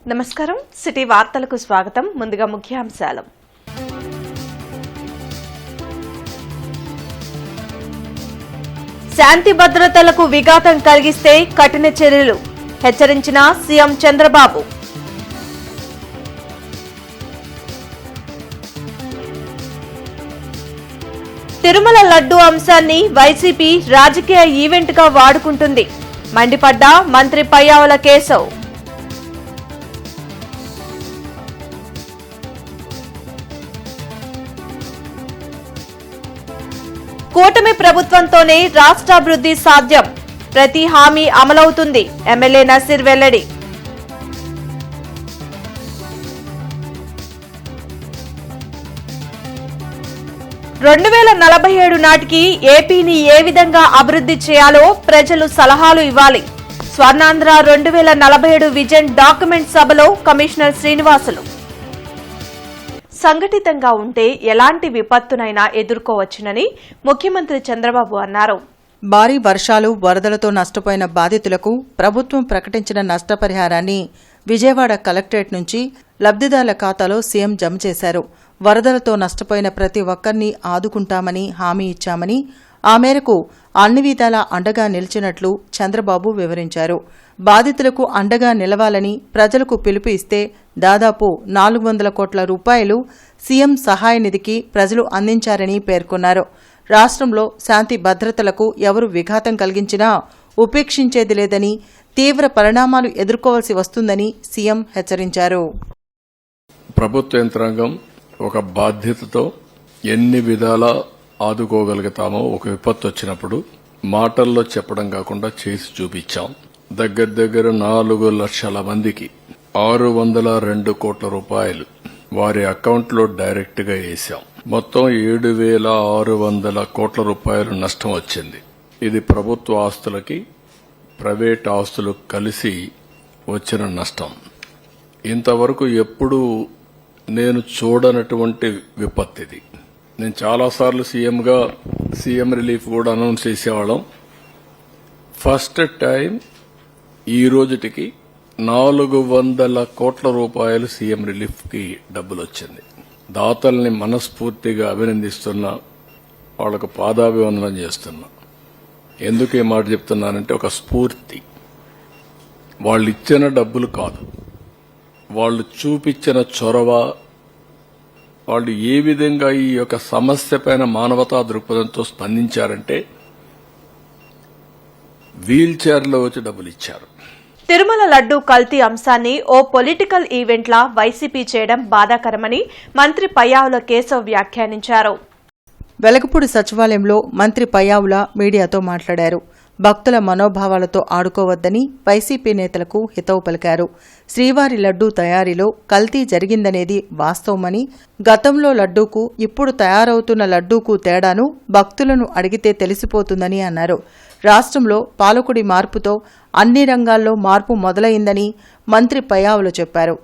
నమస్కారం సిటీ వార్తలకు స్వాగతం. ముందుగా ముఖ్యాంశాలు. శాంతి భద్రతలకు విఘాతం కలిగిస్తే కఠిన చర్యలు హెచ్చరించిన సీఎం చంద్రబాబు. తిరుమల లడ్డూ అంశాన్ని వైసీపీ రాజకీయ ఈవెంట్ గా వాడుకుంటుంది మండిపడ్డ మంత్రి పయ్యావుల కేశవ్. కూటమి ప్రభుత్వంతోనే రాష్ట్రాభివృద్ధి సాధ్యం, ప్రతి హామీ అమలవుతుంది ఎమ్మెల్యే నసీర్ వెల్లడి. రెండు 2047 నాటికి ఏపీని ఏ విధంగా అభివృద్ధి చేయాలో ప్రజలు సలహాలు ఇవ్వాలి. స్వర్ణాంధ్ర 2047 విజన్ డాక్యుమెంట్ సభలో కమిషనర్ శ్రీనివాసులు. సంఘటితంగా ఉంటే ఎలాంటి విపత్తునైనా ఎదుర్కోవచ్చునని ముఖ్యమంత్రి చంద్రబాబు అన్నారు. భారీ వర్షాలు, వరదలతో నష్టపోయిన బాధితులకు ప్రభుత్వం ప్రకటించిన నష్టపరిహారాన్ని విజయవాడ కలెక్టరేట్ నుంచి లబ్ధిదారుల ఖాతాలో సీఎం జమ చేశారు. వరదలతో నష్టపోయిన ప్రతి ఒక్కరిని ఆదుకుంటామని హామీ ఇచ్చామని, ఆ మేరకు అన్ని విధాలా అండగా నిలిచినట్లు చంద్రబాబు వివరించారు. బాధితులకు అండగా నిలవాలని ప్రజలకు పిలుపు ఇస్తే దాదాపు 400 కోట్ల రూపాయలు సీఎం సహాయ నిధికి ప్రజలు అందించారని పేర్కొన్నారు. రాష్ట్రంలో శాంతి భద్రతలకు ఎవరు విఘాతం కలిగించినా ఉపేక్షించేది లేదని, తీవ్ర పరిణామాలు ఎదుర్కోవాల్సి వస్తుందని సీఎం హెచ్చరించారు. ప్రభుత్వ యంత్రాంగం ఒక బాధ్యతతో ఎన్ని విధాలా ఆదుకోగలుగుతామో ఒక విపత్తు వచ్చినప్పుడు మాటల్లో చెప్పడం కాకుండా చేసి చూపించాం. దగ్గర 4 లక్షల మందికి 602 కోట్ల రూపాయలు వారి అకౌంట్లో డైరెక్ట్ గా వేశాం. మొత్తం 7,600 కోట్ల రూపాయలు నష్టం వచ్చింది. ఇది ప్రభుత్వ ఆస్తులకి ప్రైవేట్ ఆస్తులు కలిసి వచ్చిన నష్టం. ఇంతవరకు ఎప్పుడూ నేను చూడనటువంటి విపత్తు ఇది. నేను చాలాసార్లు సీఎం రిలీఫ్ కూడా అనౌన్స్ చేసేవాళ్ళం. ఫస్ట్ టైం ఈ రోజుటికి 400 కోట్ల రూపాయలు సీఎం రిలీఫ్ కి డబ్బులు వచ్చింది. దాతల్ని మనస్ఫూర్తిగా అభినందిస్తున్నా, వాళ్లకు పాదాభివందనం చేస్తున్నా. ఎందుకు ఈ మాట చెప్తున్నానంటే ఒక స్ఫూర్తి. వాళ్ళు ఇచ్చిన డబ్బులు కాదు, వాళ్ళు చూపించిన చొరవ, వాళ్ళు ఏ విధంగా ఈ యొక్క సమస్య పైన మానవతా దృక్పథంతో స్పందించారంటే వీల్ చైర్లో వచ్చి డబ్బులు ఇచ్చారు. తిరుమల లడ్డూ కల్తీ అంశాన్ని ఓ పొలిటికల్ ఈవెంట్లా వైసీపీ చేయడం బాధాకరమని మంత్రి పయ్యావుల కేశవ్ వ్యాఖ్యానించారు. వెలగపూడి సచివాలయంలో మంత్రి పయ్యావుల మీడియాతో మాట్లాడారు. భక్తుల మనోభావాలతో ఆడుకోవద్దని వైసీపీ నేతలకు హితవు పలికారు. శ్రీవారి లడ్డూ తయారీలో కల్తీ జరిగిందనేది వాస్తవమని, గతంలో లడ్డూకు ఇప్పుడు తయారవుతున్న లడ్డూకు తేడాను భక్తులను అడిగితే తెలిసిపోతుందని అన్నారు. రాష్ట్రంలో పాలకుడి మార్పుతో అన్ని రంగాల్లో మార్పు మొదలైందని మంత్రి పయ్యావుల చెప్పారు.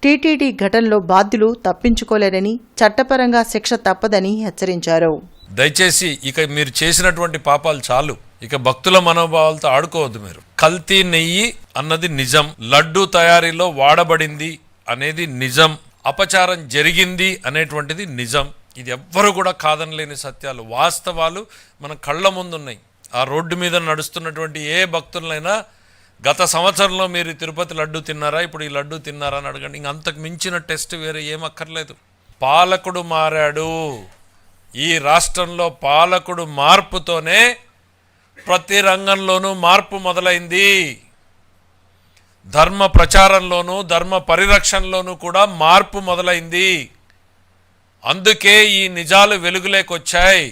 టీటీడీ ఘటనలో బాధ్యులు తప్పించుకోలేరని, చట్టపరంగా శిక్ష తప్పదని హెచ్చరించారు. దయచేసి ఇక మీరు చేసినటువంటి పాపాలు చాలు. ఇక భక్తుల మనోభావాలతో ఆడుకోవద్దు. మీరు కల్తీ నెయ్యి అన్నది నిజం, లడ్డూ తయారీలో వాడబడింది అనేది నిజం, అపచారం జరిగింది అనేటువంటిది నిజం. ఇది ఎవ్వరు కూడా కాదనలేని సత్యాలు, వాస్తవాలు మన కళ్ళ ముందున్నాయి. ఆ రోడ్డు మీద నడుస్తున్నటువంటి ఏ భక్తులైనా గత సంవత్సరంలో మీరు తిరుపతి లడ్డూ తిన్నారా, ఇప్పుడు ఈ లడ్డూ తిన్నారా అని అడగండి. ఇంక అంతకు మించిన టెస్ట్ వేరే ఏమక్కర్లేదు. పాలకుడు మారాడు. ఈ రాష్ట్రంలో పాలకుడు మార్పుతోనే ప్రతి రంగంలోనూ మార్పు మొదలైంది. ధర్మ ప్రచారంలోనూ ధర్మ పరిరక్షణలోనూ కూడా మార్పు మొదలైంది. అందుకే ఈ నిజాలు వెలుగులేకొచ్చాయి.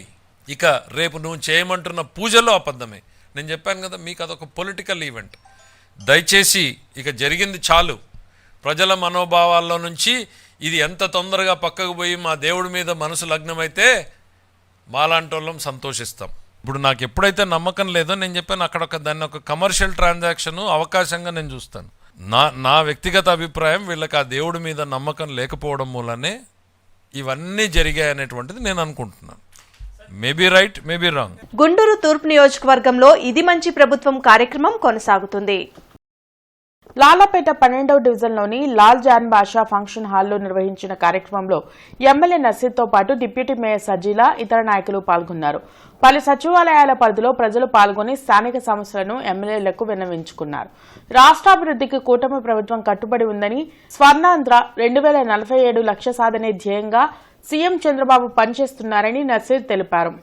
ఇక రేపు నువ్వు చేయమంటున్న పూజలో అబద్ధమే. నేను చెప్పాను కదా, మీకు అదొక పొలిటికల్ ఈవెంట్. దయచేసి ఇక జరిగింది చాలు. ప్రజల మనోభావాల్లో నుంచి ఇది ఎంత తొందరగా పక్కకు పోయి మా దేవుడి మీద మనసు లగ్నమైతే మాలాంటి వాళ్ళం సంతోషిస్తాం. ఇప్పుడు నాకు ఎప్పుడైతే నమ్మకం లేదో నేను చెప్పాను, అక్కడ దాన్ని ఒక కమర్షియల్ ట్రాన్సాక్షన్ అవకాశంగా నేను చూస్తాను. నా వ్యక్తిగత అభిప్రాయం, వీళ్ళకి ఆ దేవుడి మీద నమ్మకం లేకపోవడం మూలనే ఇవన్నీ జరిగాయనేటువంటిది నేను అనుకుంటున్నాను. Maybe right, maybe wrong. Guntur తూర్పు నియోజకవర్గంలో ఇది మంచి ప్రభుత్వం కార్యక్రమం కొనసాగుతుంది. లాలాపేట 12వ డివిజన్లోని లాల్ జాన్ బాషా ఫంక్షన్ హాల్లో నిర్వహించిన కార్యక్రమంలో ఎమ్మెల్యే నసీర్తో పాటు డిప్యూటీ మేయర్ సజీలా ఇతర నాయకులు పాల్గొన్నారు. పలు సచివాలయాల పరిధిలో ప్రజలు పాల్గొని స్థానిక సమస్యలను ఎమ్మెల్యేలకు విన్నవించుకున్నారు. రాష్ట్రాభివృద్ధికి కూటమి ప్రభుత్వం కట్టుబడి ఉందని, స్వర్ణాంధ్ర 2047 లక్ష్య సాధనే ధ్యేయంగా సీఎం చంద్రబాబు పనిచేస్తున్నారని నసీర్ తెలిపారు.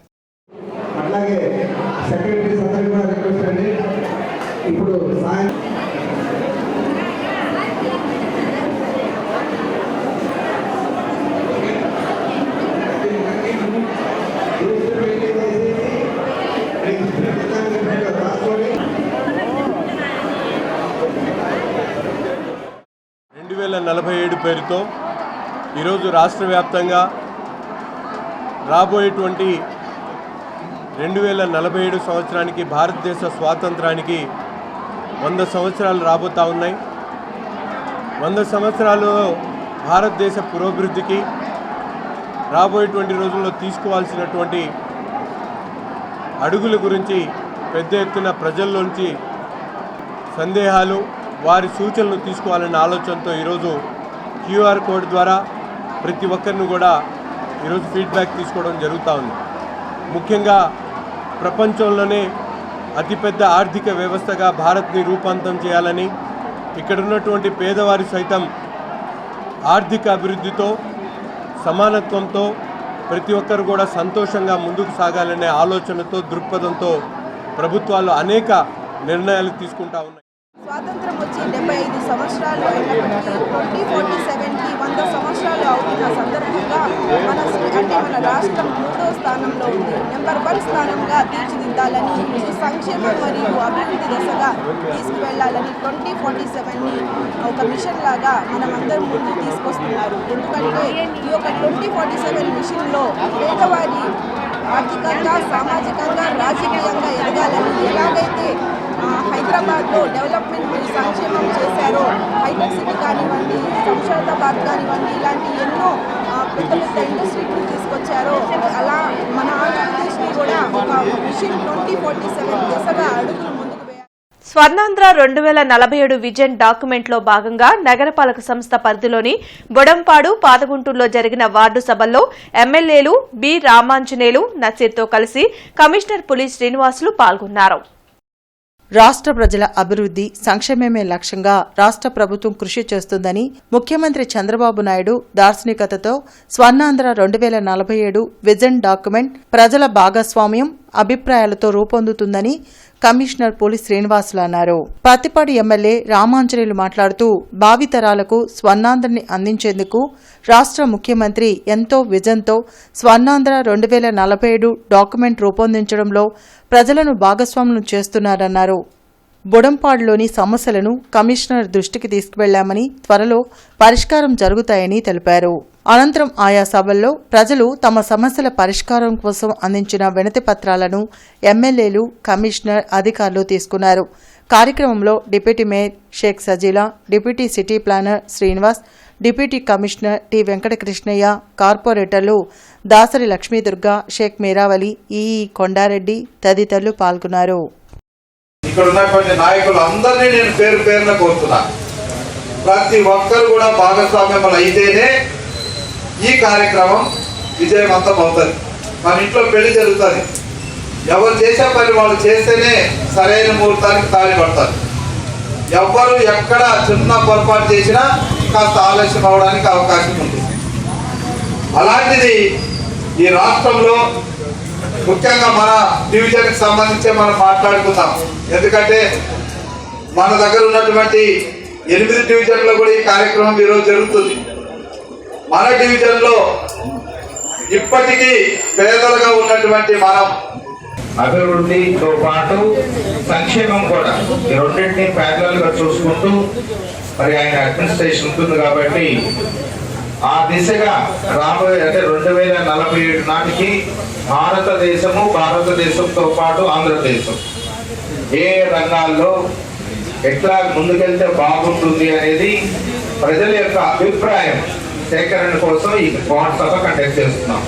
పేరుతో ఈరోజు రాష్ట్ర వ్యాప్తంగా రాబోయేటువంటి 2047 సంవత్సరానికి భారతదేశ స్వాతంత్రానికి 100 సంవత్సరాలు రాబోతా ఉన్నాయి. 100 సంవత్సరాలలో భారతదేశ పురోభివృద్ధికి రాబోయేటువంటి రోజుల్లో తీసుకోవాల్సినటువంటి అడుగుల గురించి పెద్ద ఎత్తున ప్రజల్లోంచి సందేహాలు, వారి సూచనలు తీసుకోవాలనే ఆలోచనతో ఈరోజు QR కోడ్ ద్వారా ప్రతి ఒక్కరిని కూడా ఈరోజు ఫీడ్బ్యాక్ తీసుకోవడం జరుగుతూ ఉంది. ముఖ్యంగా ప్రపంచంలోనే అతిపెద్ద ఆర్థిక వ్యవస్థగా భారత్ని రూపాంతరం చేయాలని, ఇక్కడ ఉన్నటువంటి పేదవారి సైతం ఆర్థిక అభివృద్ధితో, సమానత్వంతో ప్రతి ఒక్కరు కూడా సంతోషంగా ముందుకు సాగాలనే ఆలోచనతో, దృక్పథంతో ప్రభుత్వాలు అనేక నిర్ణయాలు తీసుకుంటా ఉన్నాయి. స్వాతంత్రం వచ్చి 75 సంవత్సరాలు అయినప్పటికీ 2047కి 100 సంవత్సరాలు అవుతున్న సందర్భంగా మన రాష్ట్రం 3వ స్థానంలో ఉంది. నెంబర్ 1 స్థానంగా తీర్చిదిద్దాలని, సంక్షేమం మరియు అభివృద్ధి దిశగా తీసుకువెళ్లాలని 2047ని ఒక మిషన్ లాగా మనమందరం ముందుకు తీసుకొస్తున్నారు. ఎందుకంటే ఈ యొక్క 2047 మిషన్లో పేదవారి ఆర్థికంగా, సామాజికంగా, రాజకీయంగా ఎదగాలని, ఎలాగైతే హైదరాబాద్లో డెవలప్మెంట్ సంక్షేమం చేశారో, హైటెక్ సిటీ కానివ్వండి, శంషాబాద్ కానివ్వండి, ఇలాంటి ఎన్నో పెద్ద పెద్ద ఇండస్ట్రీలు తీసుకొచ్చారో, అలా మన ఆంధ్రప్రదేశ్ని కూడా ఒక మిషన్ 2047 దిశగా అడుగులు ముందుకు వేయాలి. స్వర్ణాంధ్ర 2047 విజన్ డాక్యుమెంట్ లో భాగంగా నగరపాలక సంస్థ పరిధిలోని బొడంపాడు, పాతగుంటూరులో జరిగిన వార్డు సభల్లో ఎమ్మెల్యేలు బి రామాంజనేయులు, నసీర్తో కలిసి కమిషనర్ పులి శ్రీనివాసులు పాల్గొన్నారు. రాష్ట్ర ప్రజల అభివృద్ధి, సంక్షేమమే లక్ష్యంగా రాష్ట్ర ప్రభుత్వం కృషి చేస్తుందని ముఖ్యమంత్రి చంద్రబాబు నాయుడు దార్శనికతతో స్వర్ణాంధ్ర 2047 విజన్ డాక్యుమెంట్ ప్రజల భాగస్వామ్యం, అభిప్రాయాలతో రూపొందుతుందని కమిషనర్ పులి శ్రీనివాసులు అన్నారు. పత్తిపాడు ఎమ్మెల్యే రామాంజనేయులు మాట్లాడుతూ భావితరాలకు స్వర్ణాంధ్రని అందించేందుకు రాష్ట్ర ముఖ్యమంత్రి ఎంతో విజన్తో స్వర్ణాంధ్ర 2047 డాక్యుమెంట్ రూపొందించడంలో ప్రజలను భాగస్వాములను చేస్తున్నారన్నారు. బుడంపాడులోని సమస్యలను కమిషనర్ దృష్టికి తీసుకువెళ్లామని, త్వరలో పరిష్కారం జరుగుతాయని తెలిపారు. అనంతరం ఆయా సభల్లో ప్రజలు తమ సమస్యల పరిష్కారం కోసం అందించిన వినతి పత్రాలను ఎమ్మెల్యేలు, కమిషనర్, అధికారులు తీసుకున్నారు. కార్యక్రమంలో deputy mayor Sheikh Sajeela, deputy city planner Srinivas, deputy commissioner T Venkatakrishnaiah, కార్పొరేటర్లు దాసరి లక్ష్మీదుర్గ, షేక్ మీరావలి, ఈఈ కొండారెడ్డి తదితరులు పాల్గొన్నారు. ఇక్కడ ఉన్నటువంటి నాయకులు అందరినీ నేను పేరు పేరున కోరుతున్నా, ప్రతి ఒక్కరు కూడా భాగస్వామ్యం అయితేనే ఈ కార్యక్రమం విజయవంతం అవుతుంది. మన ఇంట్లో పెళ్లి జరుగుతుంది, ఎవరు చేసే పని వాళ్ళు చేస్తేనే సరైన ముహూర్తానికి తాళి పడతారు. ఎవరు ఎక్కడ చిన్న పొరపాటు చేసినా కాస్త ఆలస్యం అవడానికి అవకాశం ఉంది. అలాంటిది ఈ రాష్ట్రంలో ముఖ్యంగా మన డివిజన్కి సంబంధించి మనం మాట్లాడుకుందాం. ఎందుకంటే మన దగ్గర ఉన్నటువంటి 8 డివిజన్లో కూడా ఈ కార్యక్రమం ఈరోజు జరుగుతుంది. మన డివిజన్లో ఇప్పటికీ పేదలుగా ఉన్నటువంటి మనం అభివృద్ధితో పాటు సంక్షేమం కూడా ఈ రెండింటినీ ప్యారలల్ గా చూసుకుంటూ మరి ఆయన అడ్మినిస్ట్రేషన్ ఉంటుంది కాబట్టి ఆ దిశగా రాబోయే అంటే 2047 నాటికి భారతదేశంతో పాటు ఆంధ్రదేశం ఏ రంగాల్లో ఎట్లా ముందుకెళ్తే బాగుంటుంది అనేది ప్రజల యొక్క అభిప్రాయం సేకరణ కోసం ఈ వార్డు సభ కండక్ట్ చేస్తున్నాం.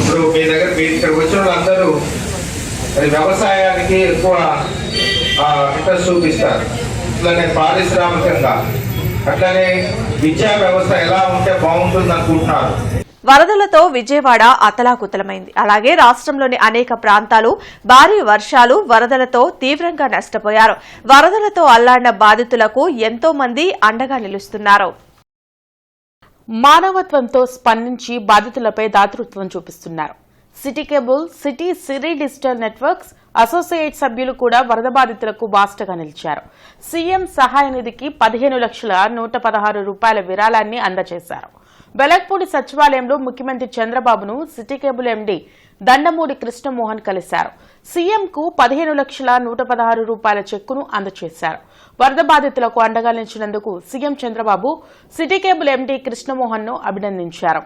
ఇప్పుడు మీరు ఇక్కడికి వచ్చిన వాళ్ళందరూ వ్యవసాయానికి ఎక్కువ ఇంట్రెస్ట్ చూపిస్తారు. అట్లనే పారిశ్రామికంగా, అట్లనే విద్యా వ్యవస్థ ఎలా ఉంటే బాగుంటుంది అనుకుంటున్నారు. వరదలతో విజయవాడ అతలాకుతలమైంది. అలాగే రాష్ట్రంలోని అనేక ప్రాంతాలు భారీ వర్షాలు, వరదలతో తీవ్రంగా నష్టపోయారు. వరదలతో అల్లాడిన బాధితులకు ఎంతో మంది అండగా నిలుస్తున్నారు. మానవత్వంతో స్పందించి బాధితులపై దాతృత్వం చూపిస్తున్నారు. City cable, city digital networks associate సభ్యులు కూడా వరద బాధితులకు బాస్టగా నిలిచారు. సీఎం సహాయ నిధికి 15,116 రూపాయల విరాళాన్ని అందజేశారు. బెలక్పూడి సచివాలయంలో ముఖ్యమంత్రి చంద్రబాబును city cable MD Dandamudi Krishnamohan కలిశారు. సీఎంకు 15,116 రూపాయల చెక్కును అందజేశారు. వరద బాధితులకు అండగా నిలిచినందుకు CM Chandrababu city cable MD Krishnamohan ను అభినందించారు.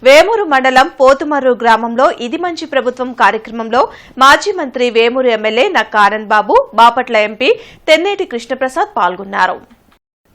వేమూరు మండలం పోతుమర్రు గ్రామంలో ఇది మంచి ప్రభుత్వం కార్యక్రమంలో మాజీ మంత్రి వేమూరు ఎమ్మెల్యే నక్కా ఆనంద్ బాబు, బాపట్ల ఎంపీ తెన్నేటి కృష్ణప్రసాద్ పాల్గొన్నారు.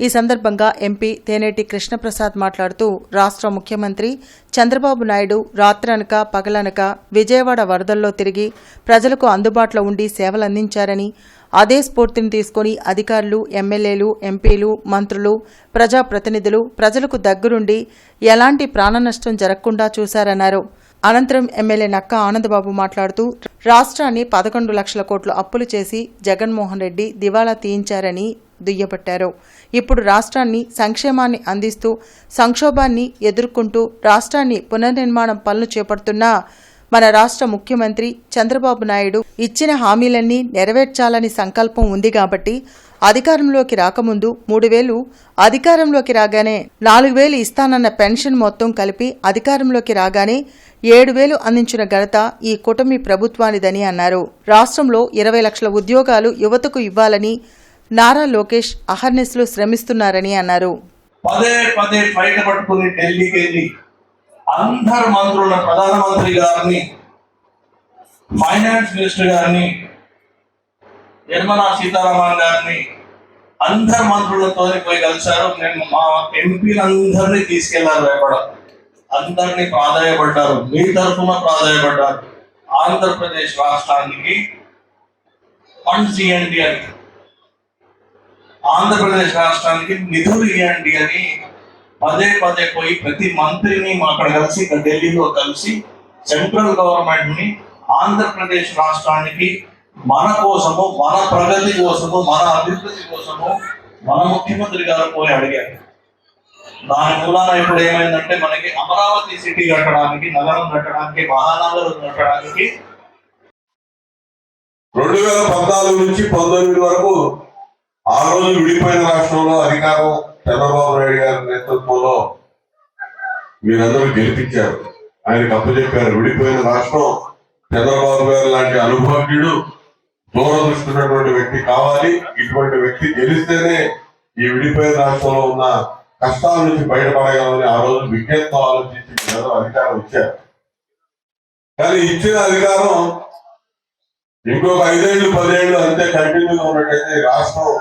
ఈ సందర్భంగా ఎంపీ తేనేటి కృష్ణప్రసాద్ మాట్లాడుతూ రాష్ట్ర ముఖ్యమంత్రి చంద్రబాబు నాయుడు రాత్రనక పగలనక విజయవాడ వరదల్లో తిరిగి ప్రజలకు అందుబాటులో ఉండి సేవలందించారని, అదే స్ఫూర్తిని తీసుకుని అధికారులు, ఎమ్మెల్యేలు, ఎంపీలు, మంత్రులు, ప్రజాప్రతినిధులు ప్రజలకు దగ్గరుండి ఎలాంటి ప్రాణనష్టం జరగకుండా చూశారన్నారు. అనంతరం ఎమ్మెల్యే నక్కా ఆనందబాబు మాట్లాడుతూ రాష్ట్రాన్ని 11 లక్షల కోట్లు అప్పులు చేసి జగన్మోహన్ రెడ్డి దివాళా తీయించారని దుయ్యబట్టారు. ఇప్పుడు రాష్ట్రాన్ని సంక్షేమాన్ని అందిస్తూ సంక్షోభాన్ని ఎదుర్కొంటూ రాష్ట్రాన్ని పునర్నిర్మాణం పనులు చేపడుతున్న మన రాష్ట్ర ముఖ్యమంత్రి చంద్రబాబు నాయుడు ఇచ్చిన హామీలన్నీ నెరవేర్చాలని సంకల్పం ఉంది కాబట్టి అధికారంలోకి రాకముందు 3,000, అధికారంలోకి రాగానే 4,000 ఇస్తానన్న పెన్షన్ మొత్తం కలిపి అధికారంలోకి రాగానే 7,000 అందించిన ఘనత ఈ కూటమి ప్రభుత్వానిదని అన్నారు. రాష్ట్రంలో 20 లక్షల ఉద్యోగాలు యువతకు ఇవ్వాలని నారా లోకేష్ అహర్నిశలు శ్రమిస్తున్నారని అన్నారు. పదే బయట పట్టుకుని ఢిల్లీకి వెళ్ళి అందరు మంత్రుల, ప్రధానమంత్రి గారిని, ఫైనాన్స్ మినిస్టర్ గారిని, నిర్మలా సీతారామన్ గారిని, అందరు మంత్రులతో పోయి కలిశారు. నేను మా ఎంపీలందరినీ తీసుకెళ్లారు. రేపడ అందరినీ ప్రాధాయపడ్డారు. మీ తరఫున ప్రాధాయపడ్డారు. ఆంధ్రప్రదేశ్ రాష్ట్రానికి ఫండ్స్ ఇవ్వండి అని, ఆంధ్రప్రదేశ్ రాష్ట్రానికి నిధులు ఇవ్వండి అని పదే పోయి ప్రతి మంత్రిని అక్కడ కలిసి, ఢిల్లీలో కలిసి సెంట్రల్ గవర్నమెంట్ ని ఆంధ్రప్రదేశ్ రాష్ట్రానికి మన కోసము, మన ప్రగతి కోసము, మన అభివృద్ధి కోసము మన ముఖ్యమంత్రి గారు పోయి అడిగారు. దాని మూలాన ఇప్పుడు ఏమైందంటే మనకి అమరావతి సిటీ కట్టడానికి, నగరం కట్టడానికి, మహానగరం కట్టడానికి 2014 నుంచి 19 వరకు ఆ రోజు విడిపోయిన రాష్ట్రంలో అధికారం చంద్రబాబు నాయుడు గారి నేతృత్వంలో మీరందరూ గెలిపించారు. ఆయనకు అప్పచెప్పారు. విడిపోయిన రాష్ట్రం చంద్రబాబు గారు లాంటి అనుభవజ్ఞుడు, దూరదృష్టి ఉన్నటువంటి వ్యక్తి కావాలి. ఇటువంటి వ్యక్తి గెలిస్తేనే ఈ విడిపోయిన రాష్ట్రంలో ఉన్న కష్టాల నుంచి బయటపడగలని ఆ రోజు విజ్ఞతతో ఆలోచించి మీరందరూ అధికారం ఇచ్చారు. కానీ ఇచ్చిన అధికారం ఇంకొక 5 ఏళ్ళు 10 ఏళ్ళు అంతే కంటిన్యూగా ఉన్నట్టయితే రాష్ట్రం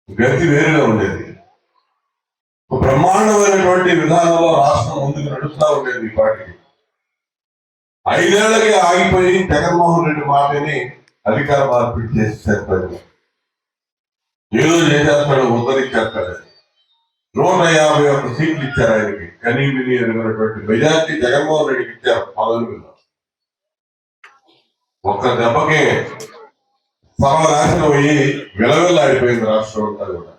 గతి వేరుగా ఉండేది. బ్రహ్మాండమైనటువంటి విధానంలో రాష్ట్రం ముందుకు నడుస్తూ ఉండేది. పార్టీ 5 ఏళ్లకి ఆగిపోయి జగన్మోహన్ రెడ్డి మాటని అధికార మార్పిడి చేసి చెప్పారు. ఏదో చేసేస్తాడు, ఉద్ధరించేస్తాడు. 151 సీట్లు ఇచ్చారు ఆయనకి. కనీవిని ఎరుగునటువంటి మెజార్టీ జగన్మోహన్ రెడ్డికి ఇచ్చారు. పదవులు ఒక్క దెబ్బకే సర్వనాశనం అయ్యి విలవిల్లాడిపోయింది రాష్ట్రం అంతా కూడా.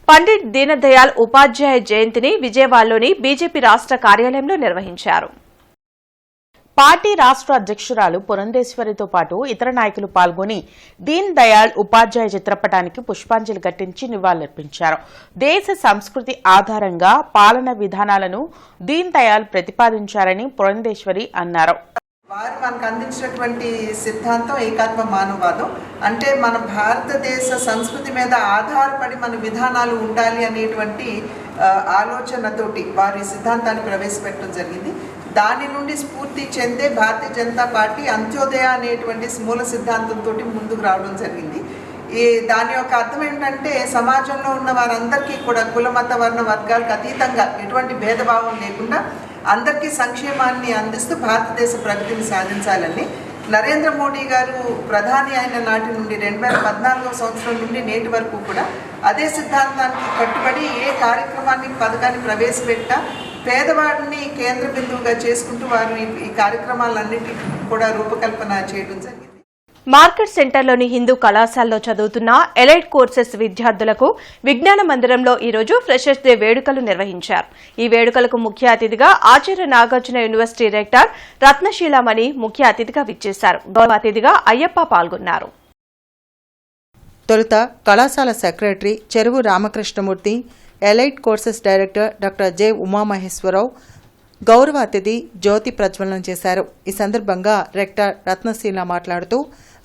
పండిట్ దీనదయాళ్ ఉపాధ్యాయ జయంతిని విజయవాడలోని బీజేపీ రాష్ట్ర కార్యాలయంలో నిర్వహించారు. పార్టీ రాష్ట్ర అధ్యక్షురాలు పురంధేశ్వరితో పాటు ఇతర నాయకులు పాల్గొని దీన్ దయాళ్ ఉపాధ్యాయ చిత్రపటానికి పుష్పాంజలి ఘటించి నివాళులర్పించారు. దేశ సంస్కృతి ఆధారంగా పాలన విధానాలను దీన్ దయాళ్ ప్రతిపాదించారని పురంధేశ్వరి అన్నారు. వారు మనకు అందించినటువంటి సిద్ధాంతం ఏకాత్మ మానవవాదం. అంటే మన భారతదేశ సంస్కృతి మీద ఆధారపడి మన విధానాలు ఉండాలి అనేటువంటి ఆలోచనతోటి వారి సిద్ధాంతాన్ని ప్రవేశపెట్టడం జరిగింది. దాని నుండి స్ఫూర్తి చెందే భారతీయ జనతా పార్టీ అంత్యోదయ అనేటువంటి మూల సిద్ధాంతంతో ముందుకు రావడం జరిగింది. దాని యొక్క అర్థం ఏంటంటే సమాజంలో ఉన్న వారందరికీ కూడా కుల, మత, వర్ణ, వర్గాలకు అతీతంగా ఎటువంటి భేదభావం లేకుండా అందరికీ సంక్షేమాన్ని అందిస్తూ భారతదేశ ప్రగతిని సాధించాలని నరేంద్ర మోడీ గారు ప్రధాని అయిన నాటి నుండి 2014 సంవత్సరం నుండి నేటి వరకు కూడా అదే సిద్ధాంతానికి కట్టుబడి ఏ కార్యక్రమాన్ని పథకాన్ని ప్రవేశపెట్టా పేదవాడిని కేంద్ర బిందువుగా చేసుకుంటూ వారు ఈ కార్యక్రమాలన్నింటినీ కూడా రూపకల్పన చేయడం జరిగింది. మార్కెట్ సెంటర్లోని హిందూ కళాశాలలో చదువుతున్న ఎలైట్ కోర్సెస్ విద్యార్థులకు విజ్ఞాన మందిరంలో ఈరోజు ఫ్రెషర్స్ డే వేడుకలు నిర్వహించారు. ఈ వేడుకలకు ముఖ్య అతిథిగా ఆచార్య నాగార్జున యూనివర్సిటీ రెక్టర్ రత్నశీలామణి ముఖ్య అతిథిగా విచ్చేశారు. గౌరవ అతిథిగా అయ్యప్ప పాల్గొన్నారు. తొలుత కళాశాల secretary Cheruvu Ramakrishnamurthy, elite courses director doctor J Umamaheswararao గౌరవ అతిథి జ్యోతి ప్రజ్వలనం చేశారు. ఈ సందర్భంగా రెక్టర్ రత్నశీల మాట్లాడుతూ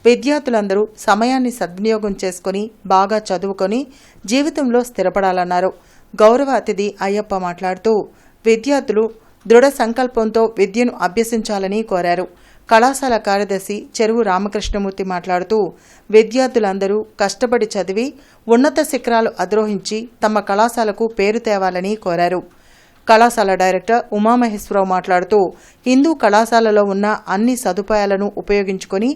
విద్యార్థులందరూ సమయాన్ని సద్వినియోగం చేసుకుని బాగా చదువుకొని జీవితంలో స్థిరపడాలన్నారు. గౌరవ అతిథి అయ్యప్ప మాట్లాడుతూ విద్యార్థులు దృఢ సంకల్పంతో విద్యను అభ్యసించాలని కోరారు. కళాశాల కార్యదర్శి చెరువు రామకృష్ణమూర్తి మాట్లాడుతూ విద్యార్థులందరూ కష్టపడి చదివి ఉన్నత శిఖరాలు అధిరోహించి తమ కళాశాలకు పేరు తేవాలని కోరారు. కళాశాల డైరెక్టర్ ఉమామహేశ్వరరావు మాట్లాడుతూ హిందూ కళాశాలలో ఉన్న అన్ని సదుపాయాలను ఉపయోగించుకొని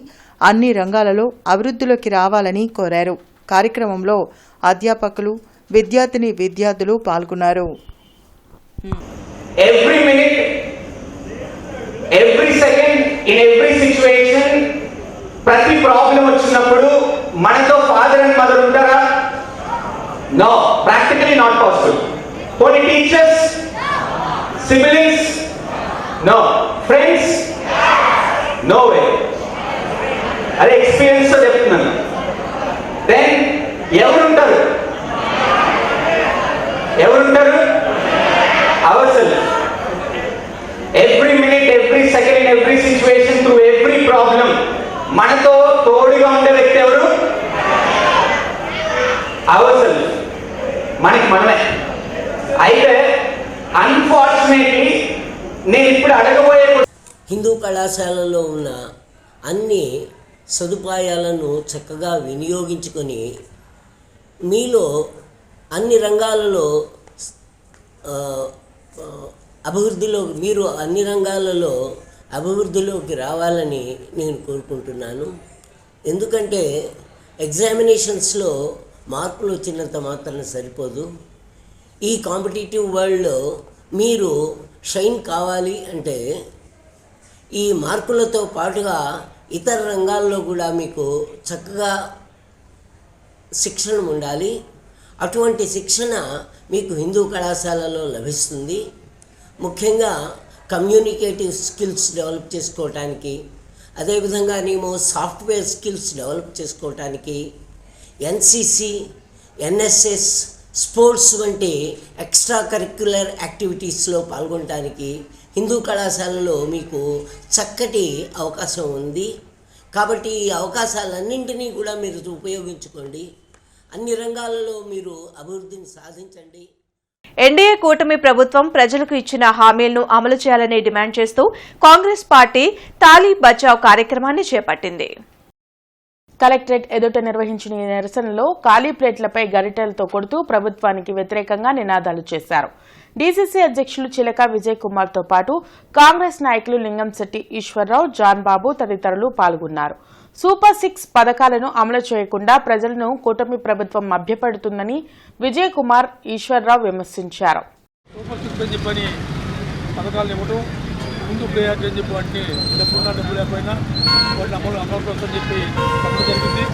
అన్ని రంగాలలో అభివృద్ధిలోకి రావాలని కోరారు. కార్యక్రమంలో అధ్యాపకులు, విద్యార్థులు పాల్గొన్నారు. Every minute, every second, in every situation, ప్రతి ప్రాబ్లం వచ్చినప్పుడు మనతో ఫాదర్ అండ్ మదర్ ఉంటారా? No, practically not possible. పోనీ teachers, siblings? No. Friends? No way. అదే ఎక్స్పీరియన్స్ తో చెప్తున్నాను. దెన్ ఎవరుంటారు? Ourselves. Every minute, every second, in every situation, through every problem, మనతో తోడుగా ఉండే వ్యక్తి ఎవరు? Ourselves. మనమే. అయితే అన్ఫార్చునేట్లీ నేను ఇప్పుడు అడగబోయే హిందూ కళాశాలలో ఉన్న అన్ని సదుపాయాలను చక్కగా వినియోగించుకొని మీలో అన్ని రంగాలలో అభివృద్ధిలోకి రావాలని నేను కోరుకుంటున్నాను. ఎందుకంటే ఎగ్జామినేషన్స్లో మార్కులు వచ్చినంత మాత్రాన సరిపోదు. ఈ కాంపిటేటివ్ వరల్డ్లో మీరు షైన్ కావాలి అంటే ఈ మార్కులతో పాటుగా ఇతర రంగాల్లో కూడా మీకు చక్కగా శిక్షణ ఉండాలి. అటువంటి శిక్షణ మీకు హిందూ కళాశాలలో లభిస్తుంది. ముఖ్యంగా కమ్యూనికేటివ్ స్కిల్స్ డెవలప్ చేసుకోవటానికి, అదేవిధంగా నేమో సాఫ్ట్వేర్ స్కిల్స్ డెవలప్ చేసుకోవటానికి, ఎన్సిసి, ఎన్ఎస్ఎస్, స్పోర్ట్స్ వంటి ఎక్స్ట్రా కరిక్యులర్ యాక్టివిటీస్లో పాల్గొనడానికి హిందూ కళాశాలలో మీకు చక్కటి అవకాశం ఉంది. కాబట్టి ఈ అవకాశాలన్నింటినీ కూడా మీరు ఉపయోగించుకోండి. అన్ని రంగాలలో మీరు అభివృద్ధిని సాధించండి. ఎన్డీఏ కూటమి ప్రభుత్వం ప్రజలకు ఇచ్చిన హామీలను అమలు చేయాలని డిమాండ్ చేస్తూ కాంగ్రెస్ పార్టీ తాలీ బచావ్ కార్యక్రమాన్ని చేపట్టింది. కలెక్టరేట్ ఎదుట నిర్వహించిన ఈ నిరసనలో ఖాళీ ప్లేట్లపై గరిటెలతో కొడుతూ ప్రభుత్వానికి వ్యతిరేకంగా నినాదాలు చేశారు. డీసీసీ అధ్యక్షులు చిలక విజయ్ కుమార్ తో పాటు కాంగ్రెస్ నాయకులు లింగంశెట్టి ఈశ్వర్రావు, జాన్ బాబు తదితరులు పాల్గొన్నారు. సూపర్ 6 పథకాలను అమలు చేయకుండా ప్రజలను కూటమి ప్రభుత్వం మభ్యపెడుతుందని విజయ్ కుమార్, ఈశ్వర్రావు విమర్శించారు. ముందు ప్రయారిటీ అని చెప్పి వాటిని డబ్బున్నా డబ్బు లేకపోయినా వాటిని అమలు కోసం చెప్పి చెప్పడం జరిగింది.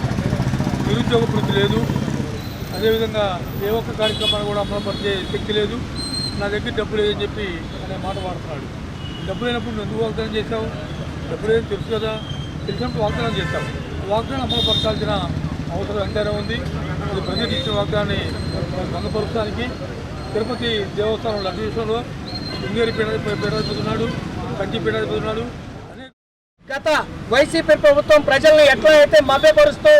నిరుద్యోగ వృద్ధి లేదు. అదేవిధంగా ఏ ఒక్క కార్యక్రమాన్ని కూడా అమలుపరిచే శక్తి లేదు. నా దగ్గర డబ్బు లేదని చెప్పి అనే మాట వాడుతున్నాడు. డబ్బు లేనప్పుడు నువ్వు ఎందుకు వాగ్దానం చేశావు? డబ్బు లేదని తెలుసు కదా, తెలిసినప్పుడు వాగ్దానం చేస్తావు. వాగ్దానం అమలుపరచాల్సిన అవసరం ఎంతైనా ఉంది. ఇది ప్రజలకు ఇచ్చిన వాగ్దానాన్ని భంగపరచడానికి తిరుపతి దేవస్థానం లడ్డు విషయంలో ఇంగేరి పీఠాధిపతున్నాడు, కంచి పీఠాధిపతున్నాడు. గత వైసీపీ ప్రభుత్వం ప్రజల్ని ఎట్లా అయితే మభ్యపరుస్తూ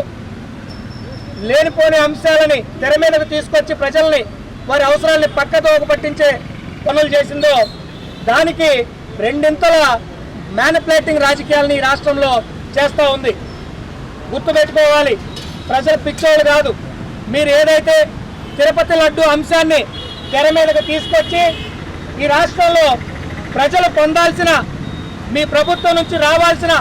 లేనిపోని అంశాలని తెర మీదకు తీసుకొచ్చి ప్రజల్ని వారి అవసరాన్ని పక్కదోవ పట్టించే పనులు చేసిందో దానికి రెండింతల మ్యానిపులేటింగ్ రాజకీయాలని ఈ రాష్ట్రంలో చేస్తూ ఉంది. గుర్తుపెట్టుకోవాలి, ప్రజలు పిచ్చోళ్ళు కాదు. మీరు ఏదైతే తిరుపతి లడ్డు అంశాన్ని తెర మీదకు తీసుకొచ్చి ఈ రాష్ట్రంలో ప్రజలు పొందాల్సిన, మీ ప్రభుత్వం నుంచి రావాల్సిన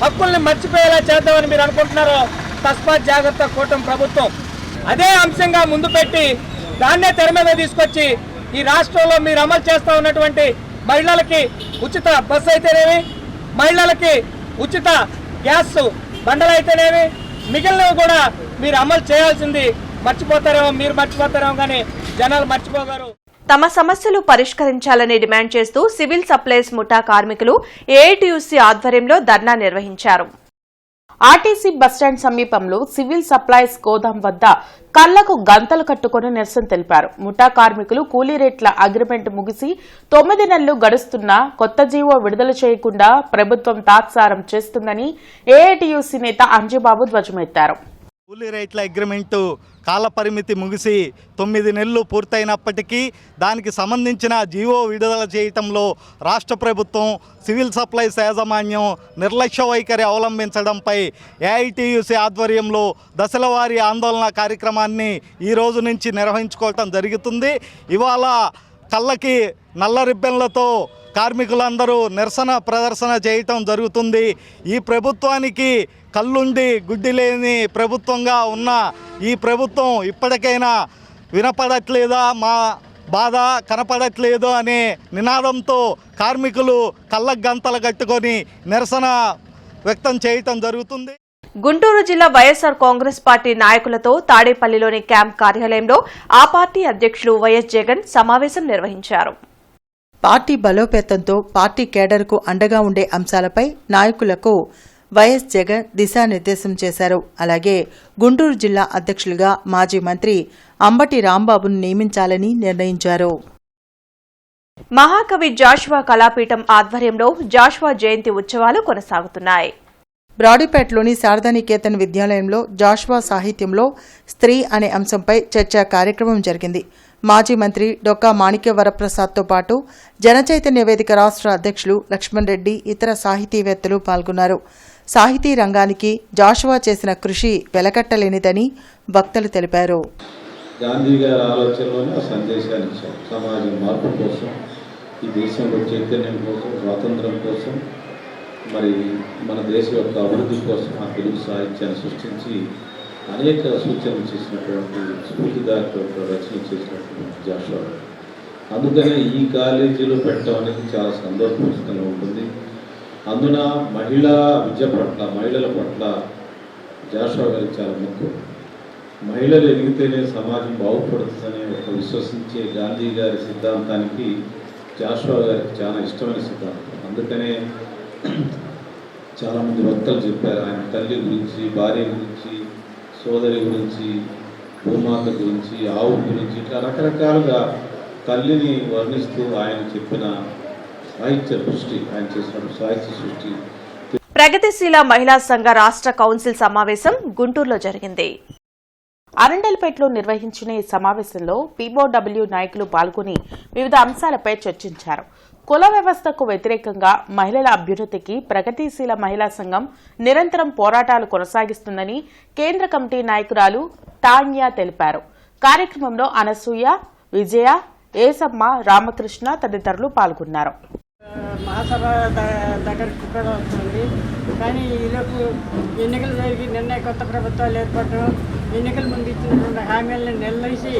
హక్కుల్ని మర్చిపోయేలా చేద్దామని మీరు అనుకుంటున్నారో తస్మాత్ జాగ్రత్త కూటమి ప్రభుత్వం. అదే అంశంగా ముందు పెట్టి దాన్నే తెర మీద తీసుకొచ్చి ఈ రాష్ట్రంలో మీరు అమలు చేస్తూ ఉన్నటువంటి మహిళలకి ఉచిత బస్సు అయితేనేమి, మహిళలకి ఉచిత గ్యాస్ బండలు అయితేనేమి, మిగిలినవి కూడా మీరు అమలు చేయాల్సింది. మర్చిపోతారేమో, మీరు మర్చిపోతారేమో కానీ జనాలు మర్చిపోగారు. తమ సమస్యలు పరిష్కరించాలని డిమాండ్ చేస్తూ సివిల్ సప్లైస్ ముఠా కార్మికులు ఏఐటీయూసీ ఆధ్వర్యంలో ధర్నా నిర్వహించారు. ఆర్టీసీ బస్టాండ్ సమీపంలో సివిల్ సప్లైస్ గోదాం వద్ద కళ్లకు గంతలు కట్టుకుని నిరసన తెలిపారు. ముఠా కార్మికులు కూలీ రేట్ల అగ్రిమెంట్ ముగిసి 9 నెలలు గడుస్తున్నా కొత్త జీవో విడుదల చేయకుండా ప్రభుత్వం తాత్సారం చేస్తుందని ఏఐటీయూసీ నేత అంజబాబు ధ్వజమెత్తారు. కూలీ రేట్ల అగ్రిమెంటు కాల పరిమితి ముగిసి 9 నెలలు పూర్తయినప్పటికీ దానికి సంబంధించిన జీవో విడుదల చేయటంలో రాష్ట్ర ప్రభుత్వం, సివిల్ సప్లైస్ యాజమాన్యం నిర్లక్ష్య వైఖరి అవలంబించడంపై ఏఐటీయూసీ ఆధ్వర్యంలో దశలవారీ ఆందోళన కార్యక్రమాన్ని ఈ రోజు నుంచి నిర్వహించుకోవటం జరుగుతుంది. ఇవాళ కళ్ళకి నల్ల రిబ్బన్లతో కార్మికులందరూ నిరసన ప్రదర్శన చేయటం జరుగుతుంది. ఈ ప్రభుత్వానికి కళ్ళుండి గుడ్డి లేని ప్రభుత్వంగా ఉన్న ఈ ప్రభుత్వం ఇప్పటికైనా వినపడట్లేదా, మా బాధ కనపడట్లేదు అనే నినాదంతో కార్మికులు కళ్ళకు గంతలు కట్టుకొని నిరసన వ్యక్తం చేయటం జరుగుతుంది. గుంటూరు జిల్లా వైఎస్సార్ కాంగ్రెస్ పార్టీ నాయకులతో తాడేపల్లిలోని క్యాంప్ కార్యాలయంలో ఆ పార్టీ అధ్యక్షులు వైఎస్ జగన్ సమావేశం నిర్వహించారు. పార్టీ బలోపేతంతో పార్టీ కేడర్కు అండగా ఉండే అంశాలపై నాయకులకు వైఎస్ జగన్ దిశానిర్దేశం చేశారు. అలాగే గుంటూరు జిల్లా అధ్యక్షులుగా మాజీ మంత్రి అంబటి రాంబాబును నియమించాలని నిర్ణయించారు. మహాకవి జాషువా కళాపీఠం ఆధ్వర్యంలో జాషువా జయంతి ఉత్సవాలు కొనసాగుతున్నాయి. బ్రాడీపేటలోని శారదానికేతన్ విద్యాలయంలో జాషువా సాహిత్యంలో స్త్రీ అనే అంశంపై చర్చా కార్యక్రమం జరిగింది. మాజీ మంత్రి డొక్కా మాణిక్య వరప్రసాద్తో పాటు జనచైతన్య వేదిక రాష్ట్ర అధ్యక్షులు లక్ష్మణ్ రెడ్డి, ఇతర సాహితీవేత్తలు పాల్గొన్నారు. సాహితీ రంగానికి జాషువా చేసిన కృషి వెలకట్టలేనిదని వక్తలు తెలిపారు. గాంధీ గారి ఆలోచనలోనే సందేశాన్ని ఇచ్చారు. సమాజం మార్పు కోసం, ఈ దేశంలో చైతన్యం కోసం, స్వాతంత్రం కోసం, మరి మన దేశం యొక్క అభివృద్ధి కోసం ఆ తెలుగు సాహిత్యాన్ని సృష్టించి అనేక సూచనలు చేసినటువంటి స్ఫూర్తిదాయక రచన చేసినటువంటి జాషువా. అందుకనే ఈ కాలేజీలో పెట్టడం అనేది చాలా సందర్భోచితంగా ఉంటుంది. అందున మహిళా విద్య పట్ల, మహిళల పట్ల జాషువా గారికి చాలా ముఖ్యం. మహిళలు ఎదిగితేనే సమాజం బాగుపడుతుందని ఒక విశ్వసించే గాంధీ గారి సిద్ధాంతానికి జాషువా గారికి చాలా ఇష్టమైన సిద్ధాంతం. అందుకనే చాలామంది వక్తలు చెప్పారు ఆయన తల్లి గురించి, భార్య గురించి, సోదరి గురించి, భూమాత గురించి, ఆవు గురించి, ఇట్లా రకరకాలుగా తల్లిని వర్ణిస్తూ ఆయన చెప్పిన సాహిత్య సృష్టి, ఆయన చేసిన సాహిత్య సృష్టి. ప్రగతిశీల మహిళా సంఘ రాష్ట్ర కౌన్సిల్ సమావేశం గుంటూరులో జరిగింది. అరండల్పేటలో నిర్వహించిన ఈ సమావేశంలో పీఓడబ్ల్యూ నాయకులు పాల్గొని వివిధ అంశాలపై చర్చించారు. కుల వ్యవస్థకు వ్యతిరేకంగా మహిళల అభ్యున్నతికి ప్రగతిశీల మహిళా సంఘం నిరంతరం పోరాటాలు కొనసాగిస్తుందని కేంద్ర కమిటీ నాయకురాలు టాన్యా తెలిపారు. కార్యక్రమంలో అనసూయ, విజయ, ఏసమ్మ, రామకృష్ణ తదితరులు పాల్గొన్నారు. మహాసభ దగ్గరికి కూడా వస్తుంది. కానీ ఈలోపు ఎన్నికలు జరిగి నిన్న కొత్త ప్రభుత్వాలు ఏర్పడడం, ఎన్నికల ముందు ఇచ్చినటువంటి హామీలను నిలదీసి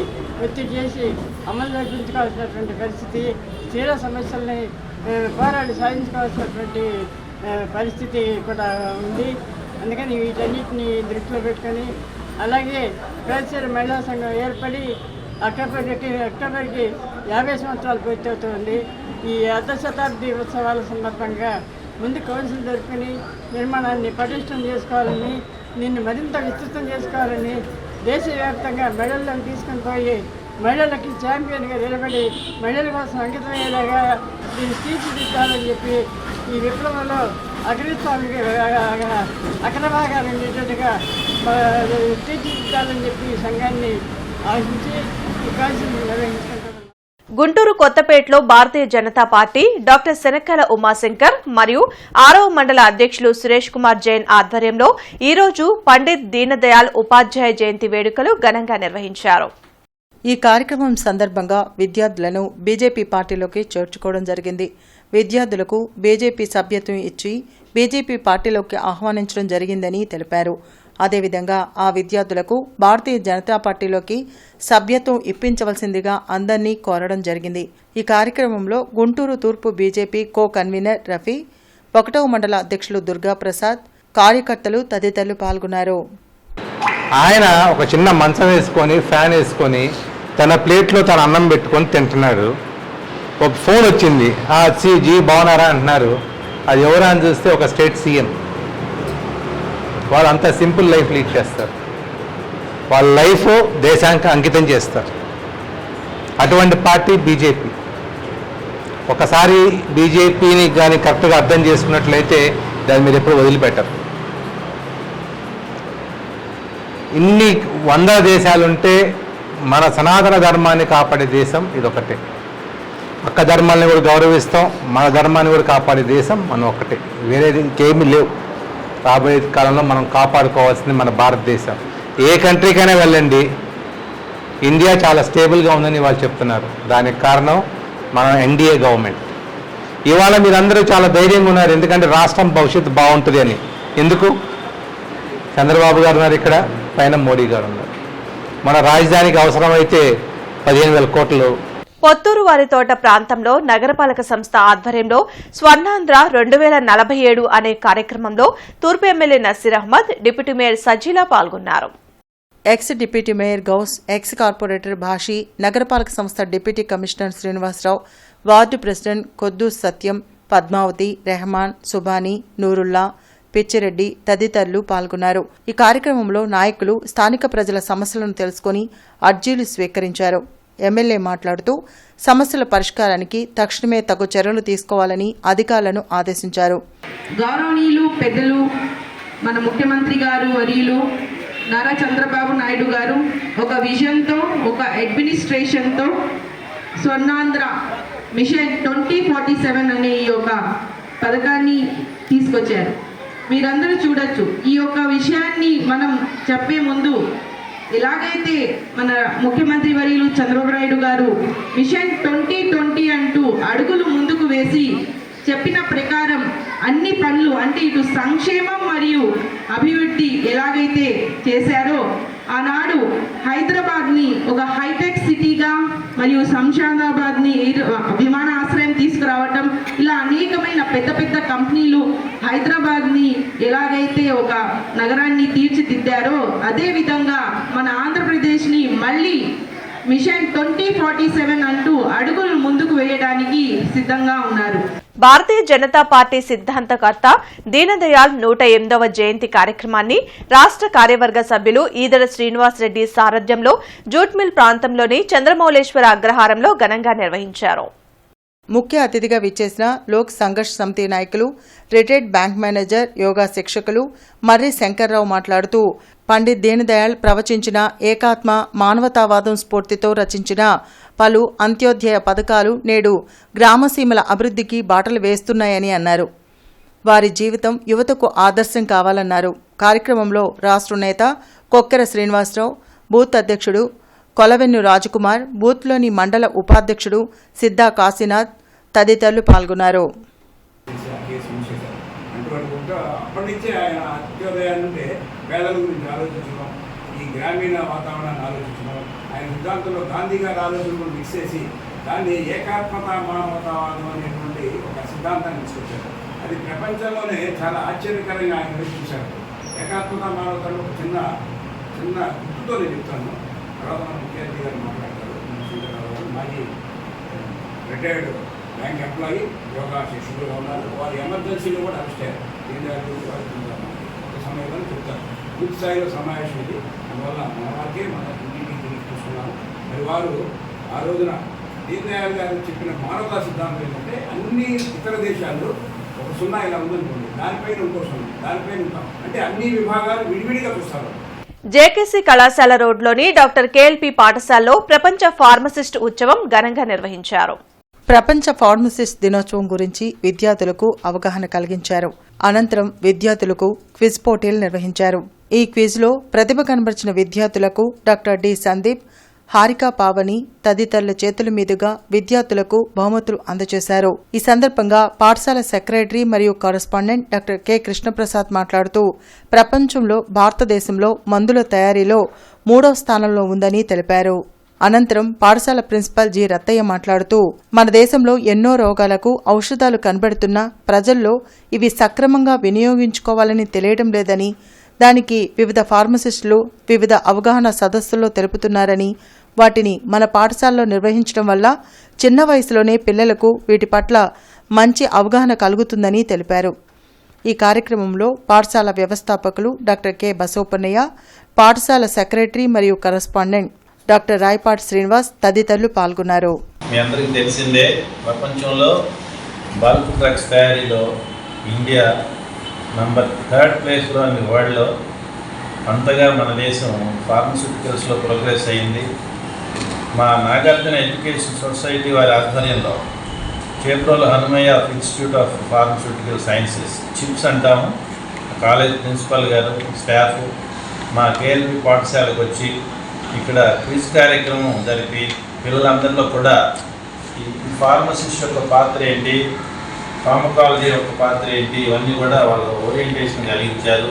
ఒత్తిడి చేసి అమలు జరిపించుకోవాల్సినటువంటి పరిస్థితి, తీవ్ర సమస్యల్ని పోరాడి సాధించుకోవాల్సినటువంటి పరిస్థితి కూడా ఉంది. అందుకని వీటన్నిటిని దృష్టిలో పెట్టుకొని, అలాగే ప్రగతిశీల మహిళా సంఘం ఏర్పడి అక్టోబర్కి 50 సంవత్సరాలు పూర్తవుతుంది. ఈ అర్ధ శతాబ్ది ఉత్సవాల సందర్భంగా ముందు కౌన్సిల్ జరుపుకుని నిర్మాణాన్ని పటిష్టం చేసుకోవాలని, దీన్ని మరింత విస్తృతం చేసుకోవాలని, దేశవ్యాప్తంగా మెడల్లను తీసుకొని పోయి మహిళలకి ఛాంపియన్గా నిలబడి మహిళల కోసం అంకితమయ్యేలాగా దీన్ని తీర్చిదిద్దాలని చెప్పి ఈ విప్లవంలో అగ్రస్వామికి అగ్రభాగాలు ఉండేటట్టుగా తీర్చిదిద్దాలని చెప్పి ఈ సంఘాన్ని ఆశించి ఈ కౌన్సిల్ నిర్వహించుకుంటున్నారు. గుంటూరు కొత్తపేటలో భారతీయ జనతా పార్టీ డాక్టర్ శనక్కల ఉమాశంకర్ మరియు 6వ మండల అధ్యక్షులు సురేష్ కుమార్ జైన్ ఆధ్వర్యంలో ఈ రోజు పండిత్ దీనదయాళ్ ఉపాధ్యాయ జయంతి వేడుకలు ఘనంగా నిర్వహించారు. ఈ కార్యక్రమం సందర్భంగా విద్యార్థులను బీజేపీ పార్టీలోకి చేర్చుకోవడం జరిగింది. విద్యార్థులకు బీజేపీ సభ్యత్వం ఇచ్చి బీజేపీ పార్టీలోకి ఆహ్వానించడం జరిగిందని తెలిపారు. అదేవిధంగా ఆ విద్యార్థులకు భారతీయ జనతా పార్టీలోకి సభ్యత్వం ఇప్పించవలసిందిగా అందరినీ కోరడం జరిగింది. ఈ కార్యక్రమంలో గుంటూరు తూర్పు బీజేపీ కో కన్వీనర్ రఫీ, 1వ మండల అధ్యక్షులు దుర్గాప్రసాద్, కార్యకర్తలు తదితరులు పాల్గొన్నారు. ఆయన ఒక చిన్న మంచం వేసుకొని ఫ్యాన్ వేసుకొని తన ప్లేట్లో తన అన్నం పెట్టుకొని తింటున్నాడు. ఒక ఫోన్ వచ్చింది, జీ బాగున్నారా అంటున్నారు. అది ఎవరా అని చూస్తే ఒక స్టేట్ సీఎం. వాళ్ళు అంత సింపుల్ లైఫ్ లీడ్ చేస్తారు. వాళ్ళ లైఫ్ దేశానికి అంకితం చేస్తారు. అటువంటి పార్టీ బీజేపీ. ఒకసారి బీజేపీని కానీ కరెక్ట్గా అర్థం చేసుకున్నట్లయితే దాన్ని మీరు ఎప్పుడు వదిలిపెట్టరు. ఇన్ని 100 దేశాలుంటే మన సనాతన ధర్మాన్ని కాపాడే దేశం ఇదొకటే. పక్క ధర్మాన్ని కూడా గౌరవిస్తాం, మన ధర్మాన్ని కూడా కాపాడే దేశం మనం ఒక్కటే. వేరేది ఇంకేమీ లేవు. రాబోయే కాలంలో మనం కాపాడుకోవాల్సింది మన భారతదేశం. ఏ కంట్రీకైనా వెళ్ళండి, ఇండియా చాలా స్టేబుల్గా ఉందని వాళ్ళు చెప్తున్నారు. దానికి కారణం మన ఎన్డీఏ గవర్నమెంట్. ఇవాళ మీరందరూ చాలా ధైర్యంగా ఉన్నారు, ఎందుకంటే రాష్ట్రం భవిష్యత్తు బాగుంటుంది అని. ఎందుకు? చంద్రబాబు గారు ఉన్నారు ఇక్కడ, పైన మోడీ గారు ఉన్నారు. మన రాజధానికి అవసరమైతే 15,000 కోట్లు. పొత్తూరు వారితోట ప్రాంతంలో నగరపాలక సంస్థ ఆధ్వర్యంలో స్వర్ణాంధ్ర 2047 అనే కార్యక్రమంలో తూర్పు MLA Naseer Ahmed, deputy mayor Sajila పాల్గొన్నారు. Ex deputy mayor Ghouse, ex corporator Bashi, నగరపాలక సంస్థ deputy commissioner Srinivasarao, ward president Quddus Satyam, Padmavathi, Rehman, Subhani, Noorullah, Pichireddy తదితరులు పాల్గొన్నారు. ఈ కార్యక్రమంలో నాయకులు స్థానిక ప్రజల సమస్యలను తెలుసుకుని అర్జీలు స్వీకరించారు. ఎమ్మెల్యే మాట్లాడుతూ సమస్యల పరిష్కారానికి తక్షణమే తగు చర్యలు తీసుకోవాలని అధికారులను ఆదేశించారు. గౌరవనీయులు పెద్దలు మన ముఖ్యమంత్రి గారు వర్యులు నారా చంద్రబాబు నాయుడు గారు ఒక విజన్తో, ఒక అడ్మినిస్ట్రేషన్తో స్వర్ణాంధ్ర మిషన్ 2047 అనే ఈ యొక్క పథకాన్ని తీసుకొచ్చారు. మీరందరూ చూడొచ్చు. ఈ యొక్క విషయాన్ని మనం చెప్పే ముందు ఎలాగైతే మన ముఖ్యమంత్రి వర్యులు చంద్రబాబు నాయుడు గారు మిషన్ 2020 అంటూ అడుగులు ముందుకు వేసి చెప్పిన ప్రకారం అన్ని పనులు అంటే ఇటు సంక్షేమం మరియు అభివృద్ధి ఎలాగైతే చేశారో ఆనాడు హైదరాబాద్ని ఒక హైటెక్ సిటీగా మరియు శంషాబాద్ని విమానాశ్రయం తీసుకురావటం, ఇలా అనేకమైన పెద్ద పెద్ద కంపెనీలు హైదరాబాద్ని ఎలాగైతే ఒక నగరాన్ని తీర్చిదిద్దారో అదేవిధంగా మన ఆంధ్రప్రదేశ్ని మళ్ళీ మిషన్ 2047 అంటూ అడుగులు ముందుకు వేయడానికి సిద్ధంగా ఉన్నారు. భారతీయ జనతా పార్టీ సిద్ధాంతకర్త దీనదయాళ్ 108వ జయంతి కార్యక్రమాన్ని రాష్ట్ర కార్యవర్గ సభ్యులు ఈదర శ్రీనివాసరెడ్డి సారథ్యంలో జూట్మిల్ ప్రాంతంలోని చంద్రమౌళేశ్వర అగ్రహారంలో ఘనంగా నిర్వహించారు. ముఖ్య అతిథిగా విచ్చేసిన లోక్ సంఘర్ష్ సమితి నాయకులు, రిటైర్డ్ బ్యాంక్ మేనేజర్, యోగా శిక్షకులు మర్రి శంకర్రావు మాట్లాడుతూ పండిత్ దీనదయాళ్ ప్రవచించిన ఏకాత్మ మానవతావాదం స్ఫూర్తితో రచించిన పలు అంత్యోదయ పథకాలు నేడు గ్రామసీమల అభివృద్ధికి బాటలు వేస్తున్నాయని అన్నారు. వారి జీవితం యువతకు ఆదర్శం కావాలన్నారు. కార్యక్రమంలో రాష్ట్ర నేత కొక్కెర శ్రీనివాసరావు, బూత్ అధ్యక్షుడు కొలవెన్ను రాజకుమార్, బూత్లోని మండల ఉపాధ్యక్షుడు సిద్ధా కాశీనాథ్ తదితరులు పాల్గొన్నారు. అప్పటి నుంచే ఆయన అత్యోదయాన్నంటే పేదల గురించి ఆలోచించడం, ఈ గ్రామీణ వాతావరణాన్ని ఆలోచించడం, ఆయన సిద్ధాంతంలో గాంధీ గారి ఆలోచనలు మిక్స్ చేసి దాన్ని ఏకాత్మత మానవతావాదం అనేటువంటి ఒక సిద్ధాంతాన్ని తీసుకొచ్చారు. అది ప్రపంచంలోనే చాలా ఆశ్చర్యకరంగా ఆయన చూశారు. ఏకాత్మత మానవతలో ఒక చిన్న చిన్న గుర్తుతో నేను చెప్తాను. తర్వాత మన ముఖ్యమంత్రి గారు మాట్లాడతారు. మాజీ రిటైర్డ్ బ్యాంక్ ఎంప్లాయీ, యోగా శిక్షకులుగా ఉన్నారు. వారు ఎమర్జెన్సీలో కూడా అరెస్ట్ అయ్యారు. సమయంలో చెప్తారు. పూర్తి స్థాయిలో సమావేశం ఇది. అందువల్ల మన వారికే మన ఇంటికి తిరిగి చూస్తున్నాము. మరి వారు ఆ రోజున దీన్ దయాళ్ గారు చెప్పిన మానవతా సిద్ధాంతం ఏంటంటే అన్ని ఇతర దేశాల్లో ఒక సున్నా ఇలా ఉందనుకోండి, దానిపైన ఇంకో సున్నా, దానిపైన ఉంటాం అంటే అన్ని విభాగాలు విడివిడిగా చూస్తారు. జేకేసీ కళాశాల రోడ్లోని డాక్టర్ కేఎల్పీ పాఠశాలలో ప్రపంచ ఫార్మసిస్ట్ ఉత్సవం ఘనంగా నిర్వహించారు. ప్రపంచ ఫార్మసిస్ట్ దినోత్సవం గురించి విద్యార్థులకు అవగాహన కలిగించారు. అనంతరం విద్యార్థులకు క్విజ్ పోటీలు నిర్వహించారు. ఈ క్విజ్లో ప్రతిభ కనబరిచిన విద్యార్థులకు డాక్టర్ డి సందీప్, హారికా పావని తదితరుల చేతుల మీదుగా విద్యార్థులకు బహుమతులు అందజేశారు. ఈ సందర్భంగా పాఠశాల సెక్రటరీ మరియు కరెస్పాండెంట్ డాక్టర్ కె కృష్ణప్రసాద్ మాట్లాడుతూ ప్రపంచంలో భారతదేశంలో మందుల తయారీలో 3వ స్థానంలో ఉందని తెలిపారు. అనంతరం పాఠశాల ప్రిన్సిపల్ జి రత్తయ్య మాట్లాడుతూ మన దేశంలో ఎన్నో రోగాలకు ఔషధాలు కనబడుతున్నా ప్రజల్లో ఇవి సక్రమంగా వినియోగించుకోవాలని తెలియడం లేదని, దానికి వివిధ ఫార్మసిస్టులు వివిధ అవగాహన సదస్సుల్లో తెలుపుతున్నారని, వాటిని మన పాఠశాలలో నిర్వహించడం వల్ల చిన్న వయసులోనే పిల్లలకు వీటి పట్ల మంచి అవగాహన కలుగుతుందని తెలిపారు. ఈ కార్యక్రమంలో పాఠశాల వ్యవస్థాపకులు డాక్టర్ కె బసోపన్నయ్య, పాఠశాల సెక్రటరీ మరియు కరెస్పాండెంట్ డాక్టర్ రాయపాటి శ్రీనివాస్ తదితరులు పాల్గొన్నారు. మీ అందరికీ తెలిసిందే, ప్రపంచంలో బల్క్ డ్రగ్స్ తయారీలో ఇండియా నంబర్ 3rd ప్లేస్లో అన్ని వరల్డ్లో. అంతగా మన దేశం ఫార్మస్యూటికల్స్లో ప్రోగ్రెస్ అయింది. మా నాగార్జున ఎడ్యుకేషన్ సొసైటీ వారి ఆధ్వర్యంలో Chebrolu Hanumayya institute of pharmaceutical sciences chips అంటాము. కాలేజ్ ప్రిన్సిపల్ గారు స్టాఫ్ మా కేఎల్పి పాఠశాలకు వచ్చి ఇక్కడ క్విజ్ కార్యక్రమం జరిపి పిల్లలందరిలో కూడా ఈ ఫార్మసిస్ట్ యొక్క పాత్ర ఏంటి, ఫార్మకాలజీ యొక్క పాత్ర ఏంటి, ఇవన్నీ కూడా వాళ్ళు ఓరియంటేషన్ కలిగించారు.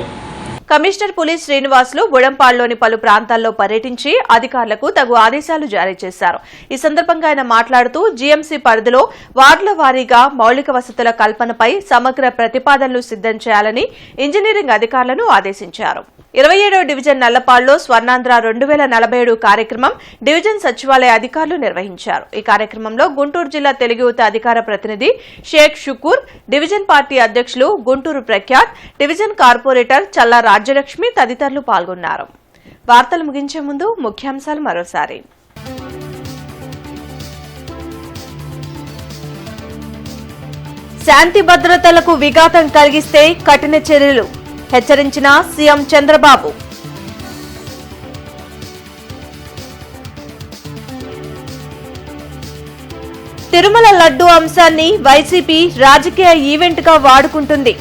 కమిషనర్ పులి శ్రీనివాసులు బుడంపాడులోని పలు ప్రాంతాల్లో పర్యటించి అధికారులకు తగు ఆదేశాలు జారీ చేశారు. ఈ సందర్భంగా ఆయన మాట్లాడుతూ జీఎంసీ పరిధిలో వార్డుల వారీగా మౌలిక వసతుల కల్పనపై సమగ్ర ప్రతిపాదనలు సిద్దం చేయాలని ఇంజనీరింగ్ అధికారులను ఆదేశించారు. 27వ డివిజన్ నల్లపాడులో స్వర్ణాంధ్ర 2047 కార్యక్రమం డివిజన్ సచివాలయ అధికారులు నిర్వహించారు. ఈ కార్యక్రమంలో గుంటూరు జిల్లా తెలుగు యువత అధికార ప్రతినిధి షేక్ షుకూర్, డివిజన్ పార్టీ అధ్యక్షులు గుంటూరు ప్రఖ్యాత్, డివిజన్ కార్పొరేటర్ చల్లా రాజ్యలక్ష్మి తదితరులు పాల్గొన్నారు. వార్తలు ముగించే ముందు ముఖ్యాంశాలు మరోసారి. శాంతి భద్రతలకు విఘాతం కలిగిస్తే కఠిన చర్యలు హెచ్చరించిన సీఎం చంద్రబాబు. తిరుమల లడ్డూ అంశాన్ని వైసీపీ రాజకీయ ఈవెంట్ గా వాడుకుంటుంది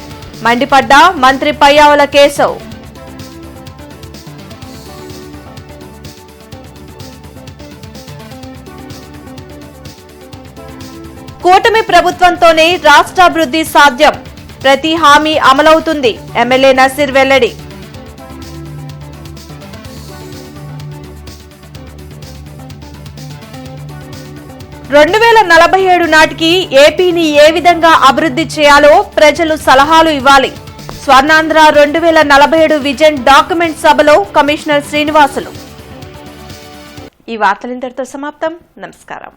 మండిపడ్డ మంత్రి పయ్యావుల కేశవ్. కూటమి ప్రభుత్వంతోనే రాష్ట్రాభివృద్ధి సాధ్యం, ప్రతి హామీ అమలవుతుంది ఎమ్మెల్యే నసీర్ వెల్లడి. నాటికి ఏపీని ఏ విధంగా అభివృద్ధి చేయాలో ప్రజలు సలహాలు ఇవ్వాలి. స్వర్ణాంధ్ర 2047 విజన్ డాక్యుమెంట్ సభలో కమిషనర్ శ్రీనివాసులు. ఈ వార్తలు ఇంతటితో సమాప్తం. నమస్కారం.